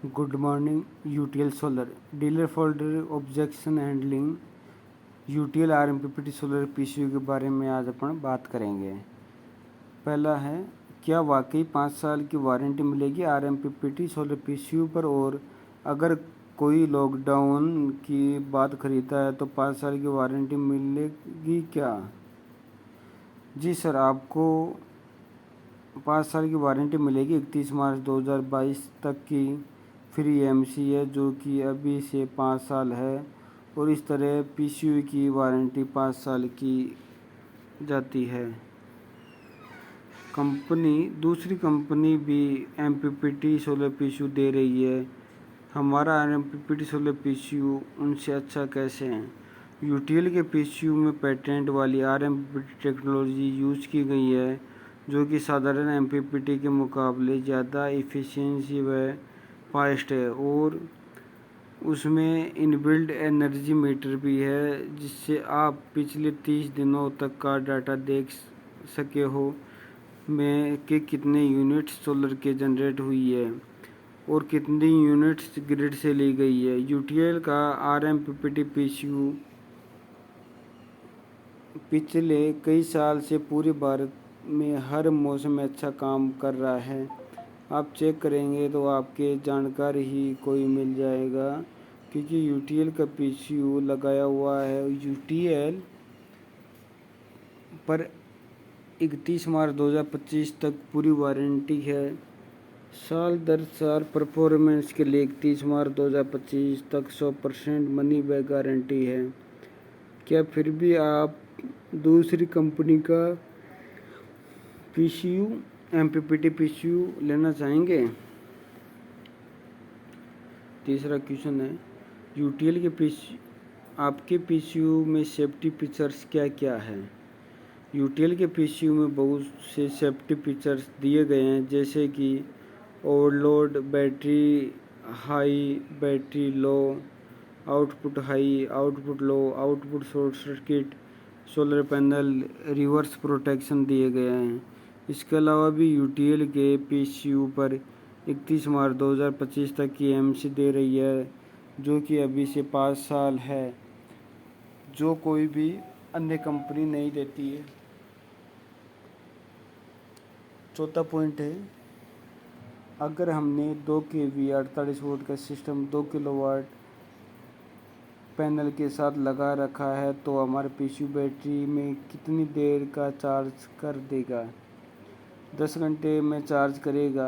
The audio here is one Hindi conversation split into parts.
Good morning. UTL solar dealer folder objection handling UTL RMPPT solar PCU के बारे में आज अपन बात करेंगे। पहला है, क्या वाकई 5 साल की वारंटी मिलेगी आरएमपीपीटी सोलर पीसीयू पर, और अगर कोई लॉकडाउन की बात खरीदता है तो 5 साल की वारंटी मिलेगी क्या? जी सर, आपको 5 साल की वारंटी मिलेगी 31 मार्च 2022 तक की फ्री एमसी है, जो कि अभी से 5 साल है। और इस तरह पीसीयू की वारंटी 5 साल की जाती है। दूसरी कंपनी भी एमपीपीटी सोलर पीसीयू दे रही है। हमारा एमपीपीटी सोलर पीसीयू उनसे अच्छा कैसे है? यूटीएल के पीसीयू में पेटेंट वाली आरएमपीपीटी टेक्नोलॉजी यूज की गई है, जो कि साधारण एमपीपीटी के मुकाबले ज़्यादा इफ़िशियंसी व फास्ट है। और उसमें इनबिल्ट एनर्जी मीटर भी है, जिससे आप पिछले 30 दिनों तक का डाटा देख सके हो में कि कितने यूनिट्स सोलर के जनरेट हुई है और कितनी यूनिट्स ग्रिड से ली गई है। यूटीएल का आरएमपीपीटी पीसीयू पिछले कई साल से पूरे भारत में हर मौसम में अच्छा काम कर रहा है। आप चेक करेंगे तो आपके जानकार ही कोई मिल जाएगा, क्योंकि यूटीएल का पीसीयू लगाया हुआ है। यूटीएल पर 31 मार्च 2025 तक पूरी वारंटी है। साल दर साल परफॉर्मेंस के लिए 31 मार्च 2025 तक 100% मनी बैक गारंटी है। क्या फिर भी आप दूसरी कंपनी का पीसीयू एमपीपीटी पीसीयू लेना चाहेंगे? तीसरा क्वेश्चन है, यूटीएल के पीसीयू आपके पीसीयू में सेफ्टी फीचर्स क्या क्या है? यूटीएल के पीसीयू में बहुत से सेफ्टी फीचर्स दिए गए हैं, जैसे कि overload, battery high, battery low, output high, output low, output short circuit, solar panel reverse protection दिए गए हैं। इसके अलावा भी यूटीएल के पीसीयू पर 31 मार्च 2025 तक की एमसी दे रही है, जो कि अभी से 5 साल है, जो कोई भी अन्य कंपनी नहीं देती है। चौथा पॉइंट है, अगर हमने 2 केवी 48 वोल्ट का सिस्टम 2 किलोवाट पैनल के साथ लगा रखा है तो हमारे पीसीयू बैटरी में कितनी देर का चार्ज कर देगा? 10 घंटे में चार्ज करेगा।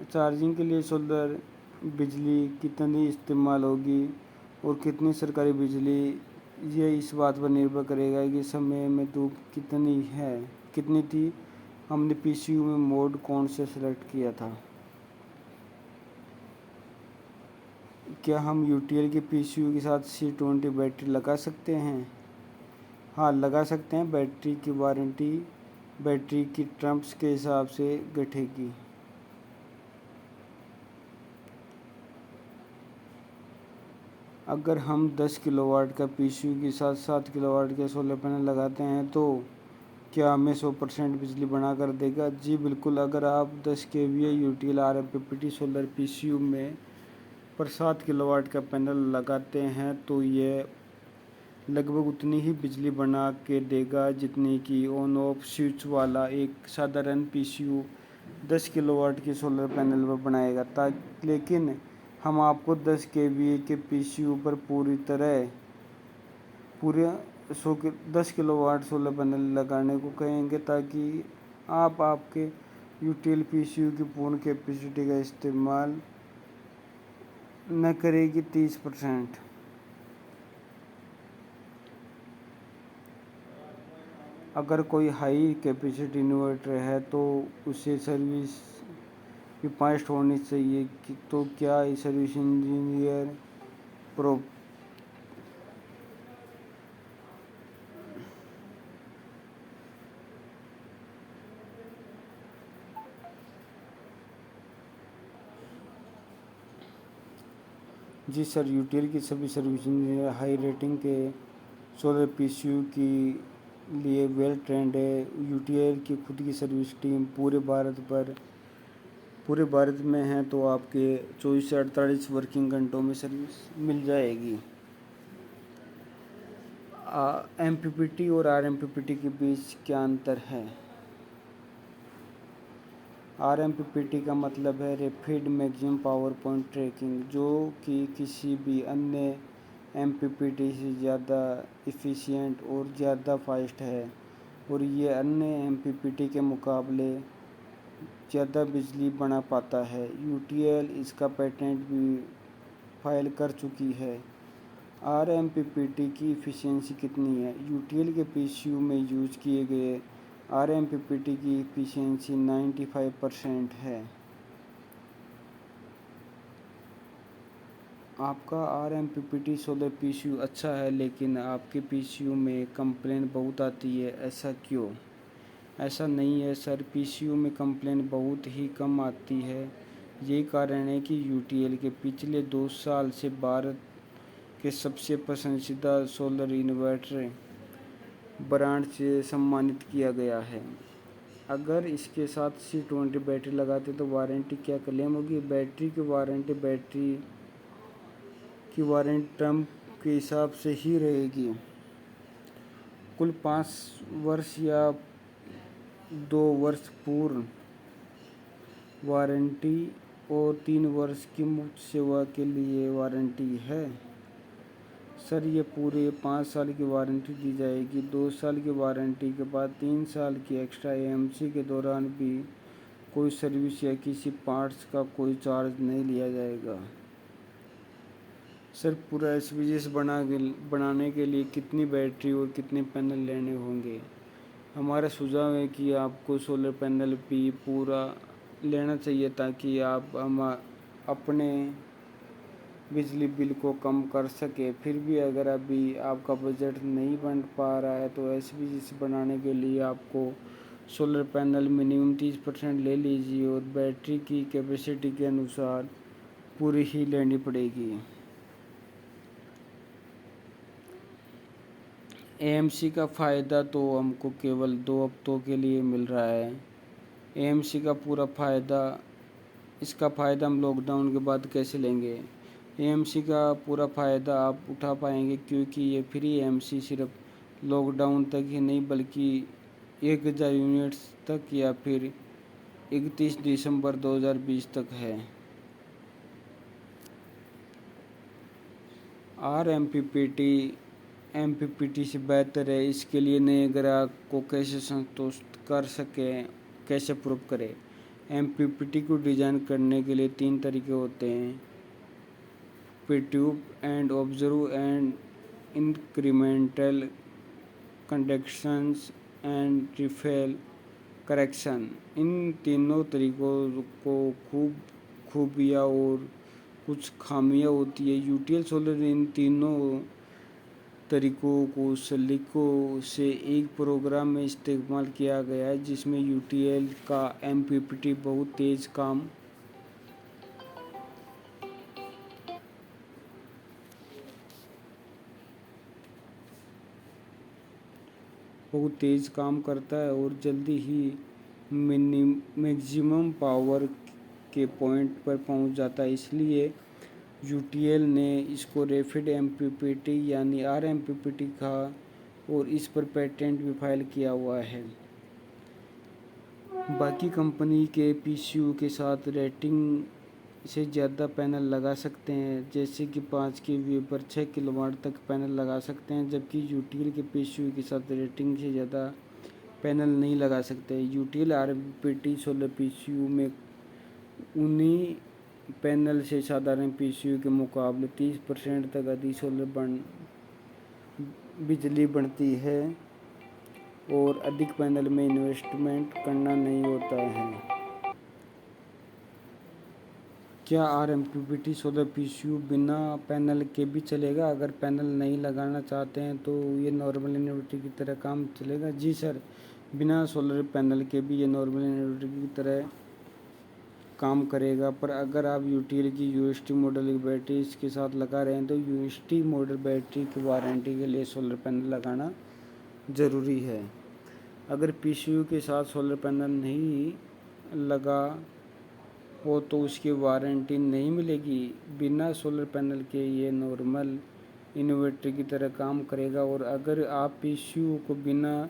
चार्जिंग के लिए सोलर बिजली कितनी इस्तेमाल होगी और कितनी सरकारी बिजली, ये इस बात पर निर्भर करेगा कि समय में धूप कितनी थी। हमने पीसीयू में मोड कौन से सेलेक्ट किया था? क्या हम यूटीएल के पीसीयू के साथ C20 बैटरी लगा सकते हैं? हाँ, लगा सकते हैं। बैटरी की वारंटी बैटरी की टर्म्स के हिसाब से घटेगी। अगर हम 10 किलोवाट का पीसीयू के साथ 7 किलोवाट के सोलर पैनल लगाते हैं तो क्या हमें 100% बिजली बना कर देगा? जी बिल्कुल। अगर आप 10 KVA UTL RMPPT solar PCU में पर 7 किलोवाट का पैनल लगाते हैं तो ये लगभग उतनी ही बिजली बना के देगा जितनी कि ऑन ऑफ स्विच वाला एक साधारण पीसीयू 10 किलोवाट के सोलर पैनल पर बनाएगा। लेकिन हम आपको 10 केवीए के पीसीयू पर पूरे 10 किलोवाट सोलर पैनल लगाने को कहेंगे, ताकि आप आपके यूटीएल पीसीयू की पूर्ण कैपेसिटी का इस्तेमाल न करेगी 30%। अगर कोई हाई कैपेसिटी इन्वर्टर है तो उसे सर्विस भी फास्ट होनी चाहिए तो क्या सर्विस इंजीनियर प्रो जी सर, यूटीएल की सभी सर्विस इंजीनियर हाई रेटिंग के सोलर पीसीयू की लिए वेल ट्रेंड है। यूटीएल की खुद की सर्विस टीम पूरे भारत पर पूरे भारत में हैं तो आपके 24 से 48 वर्किंग घंटों में सर्विस मिल जाएगी। MPPT और RMPPT के बीच क्या अंतर है? RMPPT का मतलब है rapid maximum power point tracking, जो कि किसी भी अन्य MPPT से ज़्यादा इफ़िशियंट और ज़्यादा फास्ट है और ये अन्य MPPT के मुकाबले ज़्यादा बिजली बना पाता है। UTL इसका पेटेंट भी फाइल कर चुकी है। RMPPT की इफ़िशियंसी कितनी है? UTL के PCU में यूज किए गए RMPPT की इफ़िशियंसी 95% है। आपका RMPPT 16 PCU अच्छा है, लेकिन आपके PCU में कंप्लेन बहुत आती है, ऐसा क्यों? ऐसा नहीं है सर, PCU में कंप्लेन बहुत ही कम आती है। यही कारण है कि UTL के पिछले 2 साल से भारत के सबसे पसंदीदा सोलर इन्वर्टर ब्रांड से सम्मानित किया गया है। अगर इसके साथ C20 बैटरी लगाते तो वारंटी क्या क्लेम होगी? बैटरी की वारंटी टर्म के हिसाब से ही रहेगी। कुल 5 वर्ष या 2 वर्ष पूर्ण वारंटी और 3 वर्ष की मुफ्त सेवा के लिए वारंटी है। सर, ये पूरे 5 साल की वारंटी दी जाएगी। 2 साल की वारंटी के बाद 3 साल की एक्स्ट्रा AMC के दौरान भी कोई सर्विस या किसी पार्ट्स का कोई चार्ज नहीं लिया जाएगा। सर, पूरा SPGS बनाने के लिए कितनी बैटरी और कितने पैनल लेने होंगे? हमारा सुझाव है कि आपको सोलर पैनल भी पूरा लेना चाहिए ताकि आप अपने बिजली बिल को कम कर सके। फिर भी अगर अभी आपका बजट नहीं बन पा रहा है तो SPGS बनाने के लिए आपको सोलर पैनल मिनिमम 30% ले लीजिए और बैटरी की कैपेसिटी के अनुसार पूरी ही लेनी पड़ेगी। AMC का फ़ायदा तो हमको केवल 2 हफ्तों के लिए मिल रहा है। AMC का पूरा फ़ायदा, इसका फ़ायदा हम लॉकडाउन के बाद कैसे लेंगे? AMC का पूरा फ़ायदा आप उठा पाएंगे क्योंकि ये फ्री AMC सिर्फ लॉकडाउन तक ही नहीं बल्कि 1000 यूनिट्स तक या फिर 31 दिसंबर 2020 तक है। MPPT से बेहतर है, इसके लिए नए ग्राहक को कैसे संतुष्ट कर सकें, कैसे प्रूव करें? MPPT को डिज़ाइन करने के लिए 3 तरीके होते हैं: perturb and observe and incremental conductions and ripple correction. इन तीनों तरीकों को खूबियाँ और कुछ खामियाँ होती है। UTL सोलर इन तीनों तरीकों को सलीकों से एक प्रोग्राम में इस्तेमाल किया गया है, जिसमें UTL का MPPT बहुत तेज़ काम करता है और जल्दी ही मैक्सिमम पावर के पॉइंट पर पहुंच जाता है। इसलिए UTL ने इसको रैपिड MPPT यानी RMPPT कहा और इस पर पेटेंट भी फाइल किया हुआ है। बाकी कंपनी के PCU के साथ रेटिंग से ज़्यादा पैनल लगा सकते हैं, जैसे कि 5 kVA पर 6 किलोवाट तक पैनल लगा सकते हैं, जबकि UTL के PCU के साथ रेटिंग से ज़्यादा पैनल नहीं लगा सकते। UTL RMPPT सोलर PCU में उन्हीं पैनल से साधारण PCU के मुकाबले 30% तक अधिक सोलर बिजली बनती है और अधिक पैनल में इन्वेस्टमेंट करना नहीं होता है। क्या RMPPT सोलर PCU बिना पैनल के भी चलेगा? अगर पैनल नहीं लगाना चाहते हैं तो ये नॉर्मल इन्वर्टर की तरह काम चलेगा? जी सर, बिना सोलर पैनल के भी ये नॉर्मल इन्वर्टर की तरह काम करेगा, पर अगर आप UTL की UST मॉडल की बैटरी इसके साथ लगा रहे हैं तो UST मॉडल बैटरी की वारंटी के लिए सोलर पैनल लगाना ज़रूरी है। अगर PCU के साथ सोलर पैनल नहीं लगा हो तो उसकी वारंटी नहीं मिलेगी। बिना सोलर पैनल के ये नॉर्मल इन्वर्टर की तरह काम करेगा। और अगर आप पीसीयू को बिना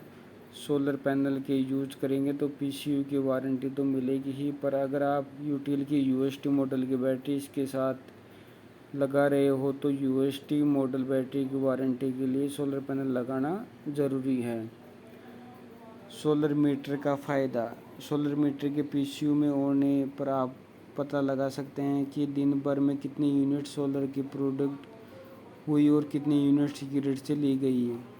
सोलर पैनल के यूज करेंगे तो पीसीयू की वारंटी तो मिलेगी ही, पर अगर आप यूटीएल की यूएसटी मॉडल की बैटरी इसके साथ लगा रहे हो तो यूएसटी मॉडल बैटरी की वारंटी के लिए सोलर पैनल लगाना ज़रूरी है। सोलर मीटर का फ़ायदा। सोलर मीटर के पीसीयू में होने पर आप पता लगा सकते हैं कि दिन भर में कितनी यूनिट सोलर की प्रोडक्ट हुई और कितनी यूनिट ग्रिड से ली गई है।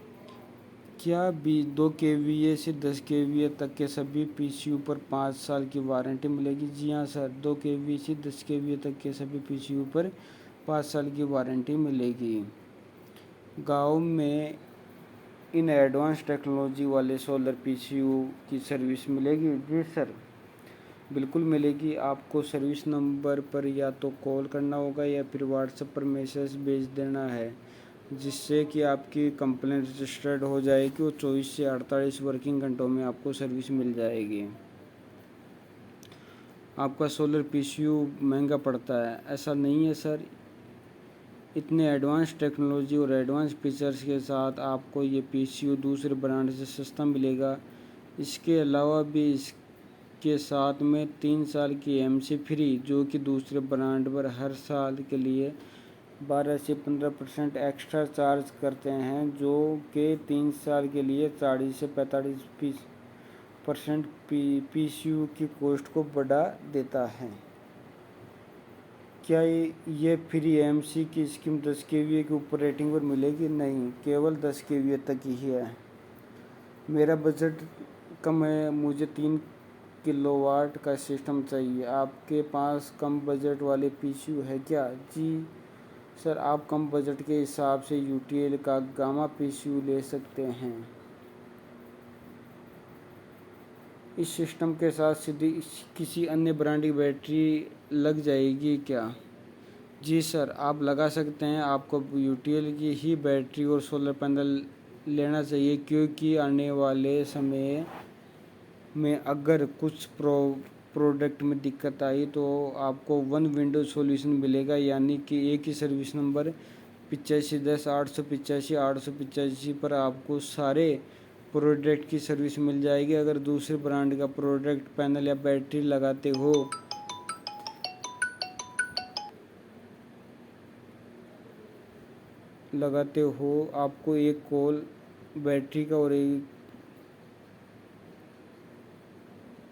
क्या भी 2 केवीए से 10 केवीए तक के सभी पीसीयू पर 5 साल की वारंटी मिलेगी? जी हाँ सर, 2 केवीए से 10 केवीए तक के सभी पीसीयू पर 5 साल की वारंटी मिलेगी। गांव में इन एडवांस टेक्नोलॉजी वाले सोलर पीसीयू की सर्विस मिलेगी? जी सर, बिल्कुल मिलेगी। आपको सर्विस नंबर पर या तो कॉल करना होगा या फिर व्हाट्सएप पर मैसेज भेज देना है, जिससे कि आपकी कंप्लेंट रजिस्टर्ड हो जाएगी और 24 से 48 वर्किंग घंटों में आपको सर्विस मिल जाएगी। आपका सोलर पीसीयू महंगा पड़ता है? ऐसा नहीं है सर, इतने एडवांस टेक्नोलॉजी और एडवांस फीचर्स के साथ आपको ये पीसीयू दूसरे ब्रांड से सस्ता मिलेगा। इसके अलावा भी इसके साथ में 3 साल की एमसी फ्री, जो कि दूसरे ब्रांड पर हर साल के लिए 12 से 15% एक्स्ट्रा चार्ज करते हैं, जो कि 3 साल के लिए 40 से 45% पीसीयू की कॉस्ट को बढ़ा देता है। क्या ये फ्री एमसी की स्कीम 10 केवीए के ऊपर रेटिंग पर मिलेगी? नहीं, केवल 10 केवीए तक ही है। मेरा बजट कम है, मुझे 3 किलोवाट का सिस्टम चाहिए। आपके पास कम बजट वाले पीसीयू है क्या? जी सर, आप कम बजट के हिसाब से यूटीएल का गामा पीसीयू ले सकते हैं। इस सिस्टम के साथ सीधी किसी अन्य ब्रांड की बैटरी लग जाएगी क्या? जी सर, आप लगा सकते हैं। आपको यूटीएल की ही बैटरी और सोलर पैनल लेना चाहिए, क्योंकि आने वाले समय में अगर कुछ प्रोडक्ट में दिक्कत आई तो आपको वन विंडो सॉल्यूशन मिलेगा, यानी कि एक ही सर्विस नंबर 8510 885 पर आपको सारे प्रोडक्ट की सर्विस मिल जाएगी। अगर दूसरे ब्रांड का प्रोडक्ट पैनल या बैटरी लगाते हो आपको एक कॉल बैटरी का और एक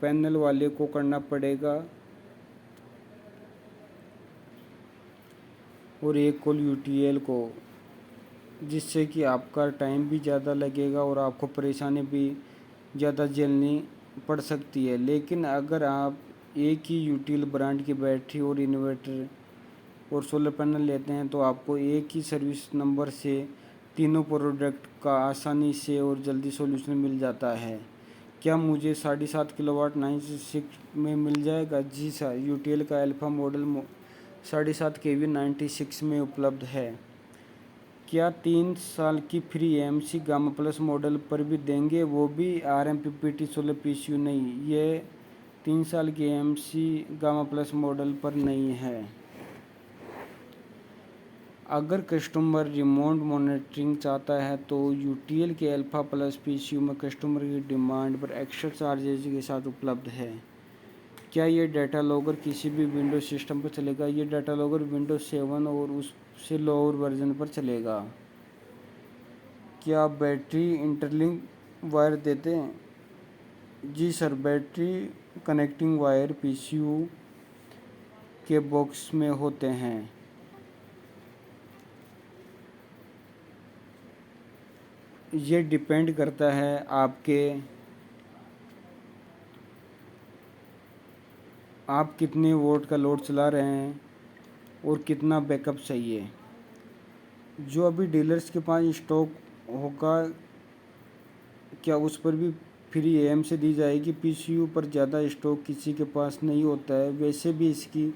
पैनल वाले को करना पड़ेगा और एक कॉल यूटीएल को, जिससे कि आपका टाइम भी ज़्यादा लगेगा और आपको परेशानी भी ज़्यादा झेलनी पड़ सकती है। लेकिन अगर आप एक ही यूटीएल ब्रांड की बैटरी और इन्वर्टर और सोलर पैनल लेते हैं तो आपको एक ही सर्विस नंबर से तीनों प्रोडक्ट का आसानी से और जल्दी सॉल्यूशन मिल जाता है। क्या मुझे 7.5 किलोवाट 96 में मिल जाएगा? जी सर, यूटीएल का अल्फा मॉडल 7.5 केवी 96 में उपलब्ध है। क्या 3 साल की free MC gamma plus model पर भी देंगे? वो भी आरएमपीपीटी सोलर पीसीयू नहीं, ये 3 साल की एमसी गामा प्लस मॉडल पर नहीं है। अगर कस्टमर रिमोट मॉनिटरिंग चाहता है तो यूटीएल के अल्फा प्लस पीसीयू में कस्टमर की डिमांड पर एक्स्ट्रा चार्जेज के साथ उपलब्ध है। क्या ये डाटा लॉगर किसी भी विंडोज सिस्टम पर चलेगा? ये डाटा लॉगर विंडोज 7 और उससे लोअर वर्जन पर चलेगा। क्या आप बैटरी इंटरलिंक वायर देते हैं? जी sir, battery connecting wire PCU के बॉक्स में होते हैं। ये डिपेंड करता है आप कितने वोल्ट का लोड चला रहे हैं और कितना बैकअप चाहिए। जो अभी डीलर्स के पास स्टॉक होगा, क्या उस पर भी फ्री एम से दी जाएगी? पीसीयू पर ज़्यादा स्टॉक किसी के पास नहीं होता है, वैसे भी इसकी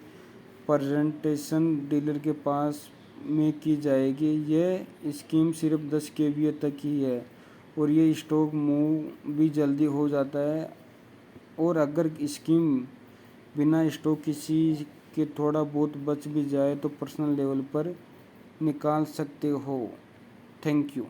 प्रेजेंटेशन डीलर के पास में की जाएगी। यह स्कीम सिर्फ 10 केवीए तक ही है और ये स्टॉक मूव भी जल्दी हो जाता है। और अगर स्कीम बिना स्टॉक किसी के थोड़ा बहुत बच भी जाए तो पर्सनल लेवल पर निकाल सकते हो। Thank you.